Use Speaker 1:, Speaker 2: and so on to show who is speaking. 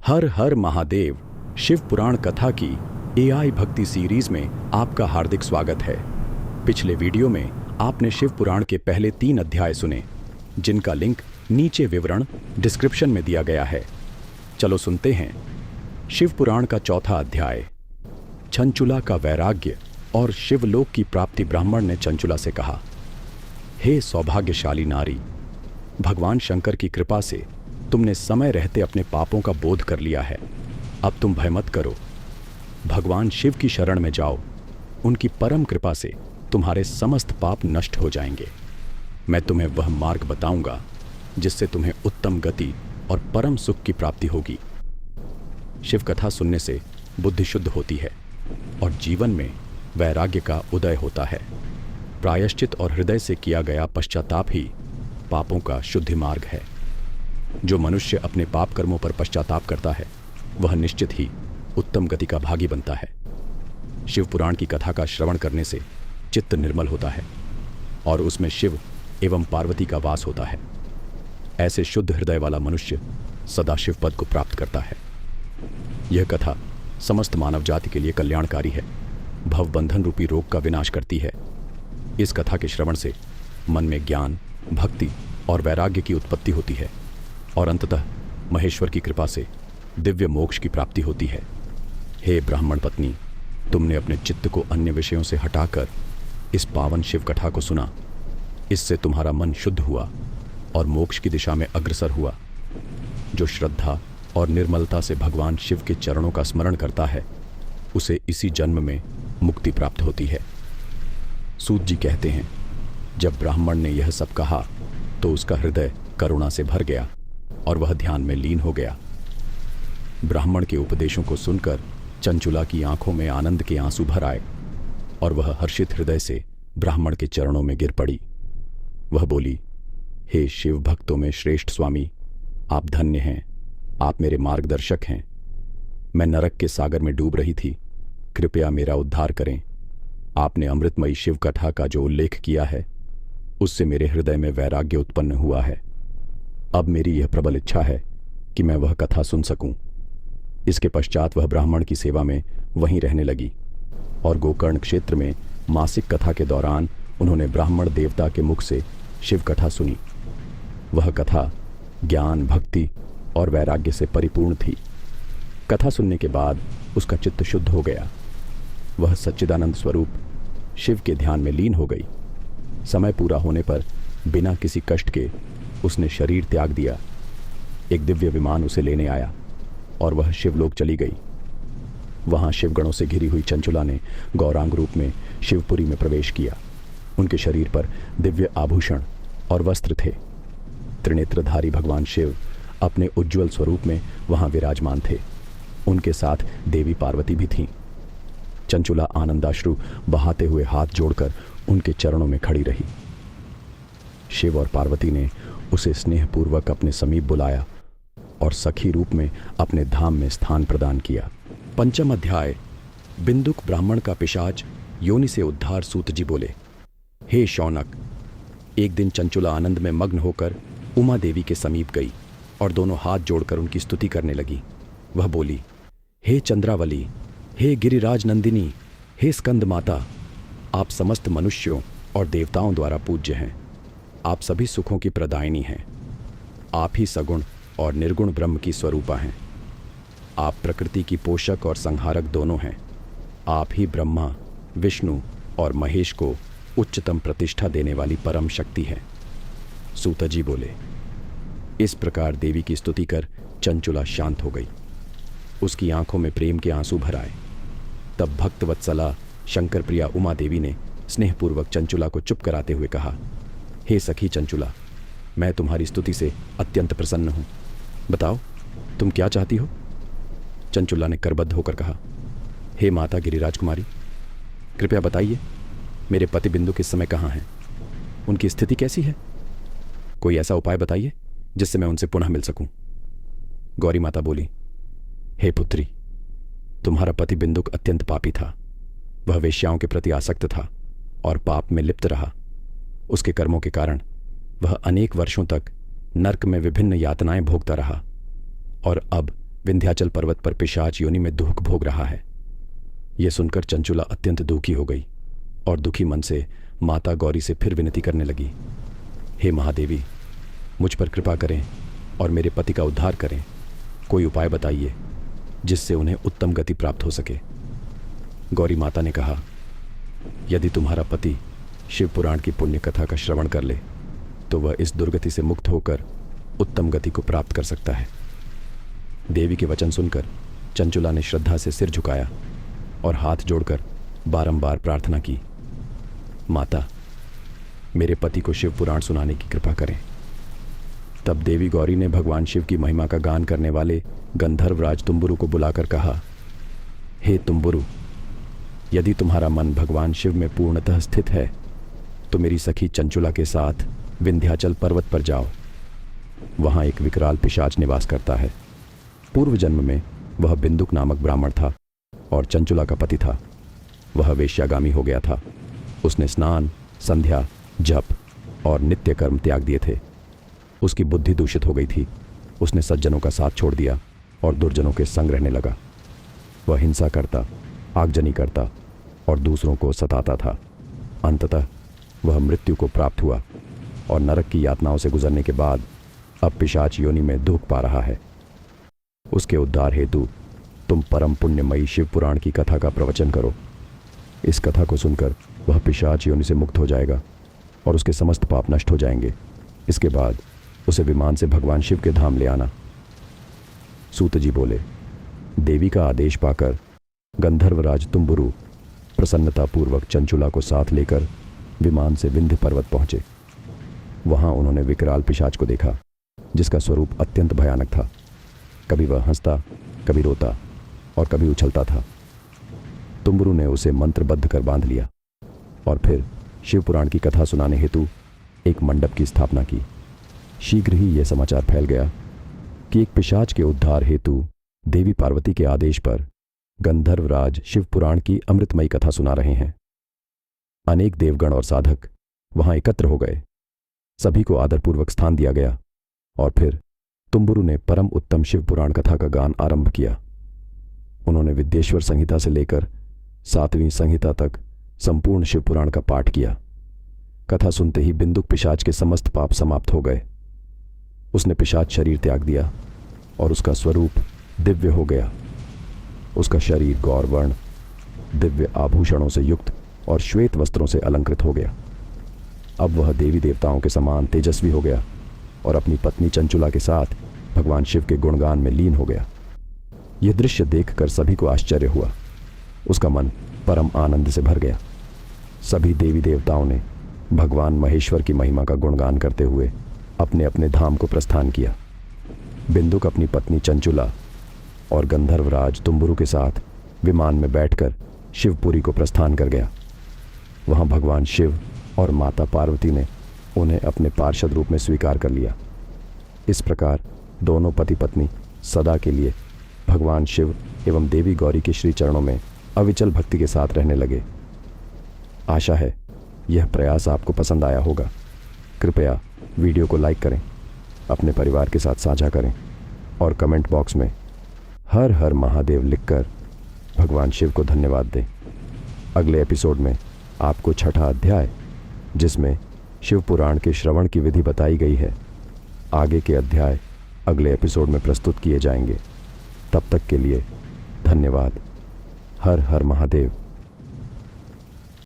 Speaker 1: हर हर महादेव शिव पुराण कथा की एआई भक्ति सीरीज में आपका हार्दिक स्वागत है। पिछले वीडियो में आपने शिव पुराण के पहले 3 अध्याय सुने, जिनका लिंक नीचे विवरण डिस्क्रिप्शन में दिया गया है। चलो सुनते हैं शिव पुराण का चौथा अध्याय, चंचुला का वैराग्य और शिवलोक की प्राप्ति। ब्राह्मण ने चंचुला से कहा, हे सौभाग्यशाली नारी, भगवान शंकर की कृपा से तुमने समय रहते अपने पापों का बोध कर लिया है। अब तुम भय मत करो, भगवान शिव की शरण में जाओ। उनकी परम कृपा से तुम्हारे समस्त पाप नष्ट हो जाएंगे। मैं तुम्हें वह मार्ग बताऊंगा जिससे तुम्हें उत्तम गति और परम सुख की प्राप्ति होगी। शिव कथा सुनने से बुद्धि शुद्ध होती है और जीवन में वैराग्य का उदय होता है। प्रायश्चित और हृदय से किया गया पश्चाताप ही पापों का शुद्धि मार्ग है। जो मनुष्य अपने पाप कर्मों पर पश्चाताप करता है, वह निश्चित ही उत्तम गति का भागी बनता है। शिव पुराण की कथा का श्रवण करने से चित्त निर्मल होता है और उसमें शिव एवं पार्वती का वास होता है। ऐसे शुद्ध हृदय वाला मनुष्य सदा शिव पद को प्राप्त करता है। यह कथा समस्त मानव जाति के लिए कल्याणकारी है, भवबंधन रूपी रोग का विनाश करती है। इस कथा के श्रवण से मन में ज्ञान, भक्ति और वैराग्य की उत्पत्ति होती है और अंततः महेश्वर की कृपा से दिव्य मोक्ष की प्राप्ति होती है। हे ब्राह्मण पत्नी, तुमने अपने चित्त को अन्य विषयों से हटाकर इस पावन शिव कथा को सुना। इससे तुम्हारा मन शुद्ध हुआ और मोक्ष की दिशा में अग्रसर हुआ। जो श्रद्धा और निर्मलता से भगवान शिव के चरणों का स्मरण करता है, उसे इसी जन्म में मुक्ति प्राप्त होती है। सूत जी कहते हैं, जब ब्राह्मण ने यह सब कहा तो उसका हृदय करुणा से भर गया और वह ध्यान में लीन हो गया। ब्राह्मण के उपदेशों को सुनकर चंचुला की आंखों में आनंद के आंसू भर आए और वह हर्षित हृदय से ब्राह्मण के चरणों में गिर पड़ी। वह बोली, हे शिव भक्तों में श्रेष्ठ स्वामी, आप धन्य हैं, आप मेरे मार्गदर्शक हैं। मैं नरक के सागर में डूब रही थी, कृपया मेरा उद्धार करें। आपने अमृतमयी शिव कथा का जो उल्लेख किया है, उससे मेरे हृदय में वैराग्य उत्पन्न हुआ है। अब मेरी यह प्रबल इच्छा है कि मैं वह कथा सुन सकूं। इसके पश्चात वह ब्राह्मण की सेवा में वहीं रहने लगी और गोकर्ण क्षेत्र में मासिक कथा के दौरान उन्होंने ब्राह्मण देवता के मुख से शिव कथा सुनी। वह कथा ज्ञान, भक्ति और वैराग्य से परिपूर्ण थी। कथा सुनने के बाद उसका चित्त शुद्ध हो गया। वह सच्चिदानंद स्वरूप शिव के ध्यान में लीन हो गई। समय पूरा होने पर बिना किसी कष्ट के उसने शरीर त्याग दिया। एक दिव्य विमान उसे लेने आया और वह शिवलोक चली गई। वहां शिवगणों से घिरी हुई चंचुला ने गौरांग रूप में शिवपुरी में प्रवेश किया। उनके शरीर पर दिव्य आभूषण और वस्त्र थे। त्रिनेत्रधारी भगवान शिव अपने उज्ज्वल स्वरूप में वहां विराजमान थे। उनके साथ देवी पार्वती भी थीं। चंचुला आनंदाश्रु बहाते हुए हाथ जोड़कर उनके चरणों में खड़ी रही। शिव और पार्वती ने उसे स्नेहपूर्वक अपने समीप बुलाया और सखी रूप में अपने धाम में स्थान प्रदान किया। पंचम अध्याय, बिंदुक ब्राह्मण का पिशाच योनि से उद्धार। सूत जी बोले, हे शौनक, एक दिन चंचुला आनंद में मग्न होकर उमा देवी के समीप गई और दोनों हाथ जोड़कर उनकी स्तुति करने लगी। वह बोली, हे चंद्रावली, हे गिरिराज नंदिनी, हे स्कंद माता, आप समस्त मनुष्यों और देवताओं द्वारा पूज्य हैं। आप सभी सुखों की प्रदायिनी हैं। आप ही सगुण और निर्गुण ब्रह्म की स्वरूपा हैं। आप प्रकृति की पोषक और संहारक दोनों हैं। आप ही ब्रह्मा, विष्णु और महेश को उच्चतम प्रतिष्ठा देने वाली परम शक्ति हैं। सूत जी बोले। इस प्रकार देवी की स्तुति कर चंचुला शांत हो गई। उसकी आंखों में प्रेम के आंसू भर आए। तब भक्तवत्सला शंकर प्रिया उमा देवी ने स्नेहपूर्वक चंचुला को चुप कराते हुए कहा, हे सखी चंचुला, मैं तुम्हारी स्तुति से अत्यंत प्रसन्न हूं। बताओ, तुम क्या चाहती हो? चंचुला ने करबद्ध होकर कहा, हे माता गिरिराज कुमारी, कृपया बताइए, मेरे पति बिंदु किस समय कहाँ हैं? उनकी स्थिति कैसी है? कोई ऐसा उपाय बताइए जिससे मैं उनसे पुनः मिल सकूं। गौरी माता बोली, हे पुत्री, तुम्हारा पति बिंदुक अत्यंत पापी था। वह वेश्याओं के प्रति आसक्त था और पाप में लिप्त रहा। उसके कर्मों के कारण वह अनेक वर्षों तक नर्क में विभिन्न यातनाएं भोगता रहा और अब विंध्याचल पर्वत पर पिशाच योनि में दुख भोग रहा है। यह सुनकर चंचुला अत्यंत दुखी हो गई और दुखी मन से माता गौरी से फिर विनती करने लगी, हे महादेवी, मुझ पर कृपा करें और मेरे पति का उद्धार करें। कोई उपाय बताइए जिससे उन्हें उत्तम गति प्राप्त हो सके। गौरी माता ने कहा, यदि तुम्हारा पति शिव पुराण की पुण्य कथा का श्रवण कर ले तो वह इस दुर्गति से मुक्त होकर उत्तम गति को प्राप्त कर सकता है। देवी के वचन सुनकर चंचुला ने श्रद्धा से सिर झुकाया और हाथ जोड़कर बारंबार प्रार्थना की, माता, मेरे पति को शिव पुराण सुनाने की कृपा करें। तब देवी गौरी ने भगवान शिव की महिमा का गान करने वाले गंधर्वराज तुम्बुरु को बुलाकर कहा, हे तुम्बुरु, यदि तुम्हारा मन भगवान शिव में पूर्णतः स्थित है तो मेरी सखी चंचुला के साथ विंध्याचल पर्वत पर जाओ। वहां एक विकराल पिशाच निवास करता है। पूर्व जन्म में वह बिंदुक नामक ब्राह्मण था और चंचुला का पति था। वह वेश्यागामी हो गया था। उसने स्नान, संध्या, जप और नित्य कर्म त्याग दिए थे। उसकी बुद्धि दूषित हो गई थी। उसने सज्जनों का साथ छोड़ दिया और दुर्जनों के संग रहने लगा। वह हिंसा करता, आगजनी करता और दूसरों को सताता था। अंततः वह मृत्यु को प्राप्त हुआ और नरक की यातनाओं से गुजरने के बाद अब पिशाच योनि में दुख पा रहा है। उसके उद्धार हेतु तुम परम पुण्यमयी शिव पुराण की कथा का प्रवचन करो। इस कथा को सुनकर वह पिशाच योनि से मुक्त हो जाएगा और उसके समस्त पाप नष्ट हो जाएंगे। इसके बाद उसे विमान से भगवान शिव के धाम ले आना। सूत जी बोले, देवी का आदेश पाकर गंधर्वराज तुम्बुरु प्रसन्नतापूर्वक चंचुला को साथ लेकर विमान से विंध्य पर्वत पहुंचे। वहां उन्होंने विकराल पिशाच को देखा, जिसका स्वरूप अत्यंत भयानक था। कभी वह हंसता, कभी रोता और कभी उछलता था। तुम्बुरु ने उसे मंत्रबद्ध कर बांध लिया और फिर शिव पुराण की कथा सुनाने हेतु एक मंडप की स्थापना की। शीघ्र ही यह समाचार फैल गया कि एक पिशाच के उद्धार हेतु देवी पार्वती के आदेश पर गंधर्वराज शिव पुराण की अमृतमयी कथा सुना रहे हैं। अनेक देवगण और साधक वहां एकत्र हो गए। सभी को आदरपूर्वक स्थान दिया गया और फिर तुम्बुरु ने परम उत्तम शिव पुराण कथा का गान आरंभ किया। उन्होंने विद्येश्वर संहिता से लेकर 7वीं संहिता तक संपूर्ण शिव पुराण का पाठ किया। कथा सुनते ही बिंदुक पिशाच के समस्त पाप समाप्त हो गए। उसने पिशाच शरीर त्याग दिया और उसका स्वरूप दिव्य हो गया। उसका शरीर गौरवर्ण, दिव्य आभूषणों से युक्त और श्वेत वस्त्रों से अलंकृत हो गया। अब वह देवी देवताओं के समान तेजस्वी हो गया और अपनी पत्नी चंचुला के साथ भगवान शिव के गुणगान में लीन हो गया। यह दृश्य देखकर सभी को आश्चर्य हुआ। उसका मन परम आनंद से भर गया। सभी देवी देवताओं ने भगवान महेश्वर की महिमा का गुणगान करते हुए अपने अपने धाम को प्रस्थान किया। बिंदुक अपनी पत्नी चंचुला और गंधर्वराज तुम्बुरु के साथ विमान में बैठकर शिवपुरी को प्रस्थान कर गया। वहां भगवान शिव और माता पार्वती ने उन्हें अपने पार्षद रूप में स्वीकार कर लिया। इस प्रकार दोनों पति पत्नी सदा के लिए भगवान शिव एवं देवी गौरी के श्री चरणों में अविचल भक्ति के साथ रहने लगे। आशा है यह प्रयास आपको पसंद आया होगा। कृपया वीडियो को लाइक करें, अपने परिवार के साथ साझा करें और कमेंट बॉक्स में हर हर महादेव लिखकर भगवान शिव को धन्यवाद दें। अगले एपिसोड में आपको छठा अध्याय, जिसमें शिव पुराण के श्रवण की विधि बताई गई है, आगे के अध्याय अगले एपिसोड में प्रस्तुत किए जाएंगे। तब तक के लिए धन्यवाद। हर हर महादेव।